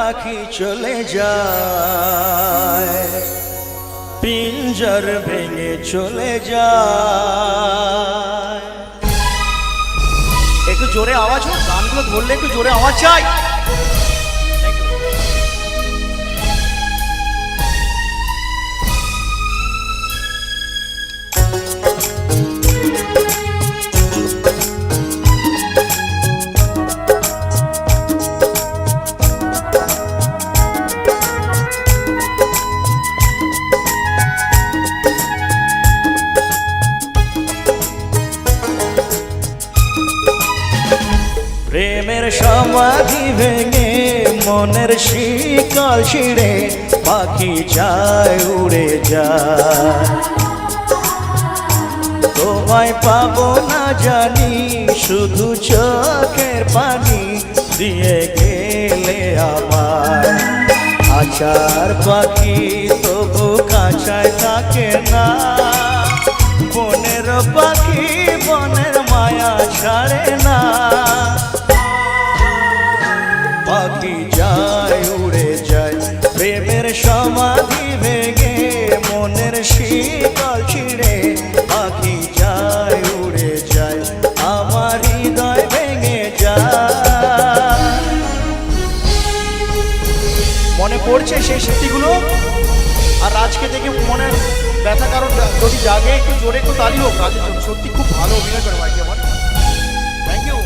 পাখি চলে যায়, পিঞ্জর ভেঙে চলে যায়। একটু জোরে আওয়াজ হোক, গানগুলো ধরলে একটু জোরে আওয়াজ চাই। প্রেমের সমাধি ভেঙে মনের শিকল ছিঁড়ে পাখি যায় উড়ে যায়। তোমায় পাবো না জানি, শুধু চোখের পানি দিয়ে গেলে আমার। আচার পাখি তবু কাঁচায় থাকে না, বনের পাখি বনের মায়া ছাড়ে না। পাখি যায় উড়ে যায়, প্রেমের সমাধি ভেঙে মনের শিকল ছিঁড়ে পাখি যায় উড়ে যায়, আমার হৃদয় ভেঙে যায়। মনে পড়ছে সেই স্মৃতিগুলো, আর আজকে দেখে মনের ব্যথা কারণ যদি জাগে একটু জোরে একটু তালি হোক রাজের জন্য। সত্যি খুব ভালো অভিনয় করে ভাইকে আমার, থ্যাংক ইউ।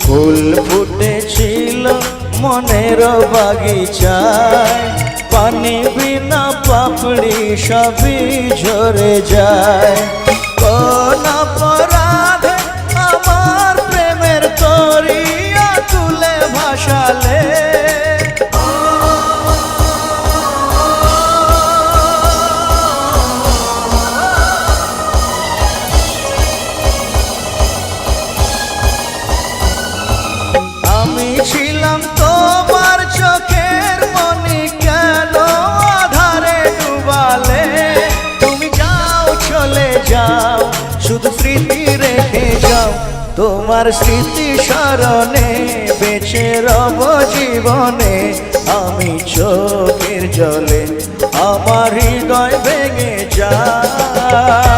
ফুল ফুটেছিল মনের বাগিচায়, পানি বিনা পাপড়ি সবই ঝরে যায়। কোন অপরাধে আমার প্রেমের তরিয়া তুলে ভাসালে, আমি ছিলাম তোমার চোখের মনি, কেন আধারে ডুবালে। তুমি যাও চলে যাও, শুধু স্মৃতি রেখে যাও, তোমার স্মৃতি স্মরণে বেঁচে রব জীবনে। আমি চোখের জলে আমার হৃদয় ভেঙে যায়।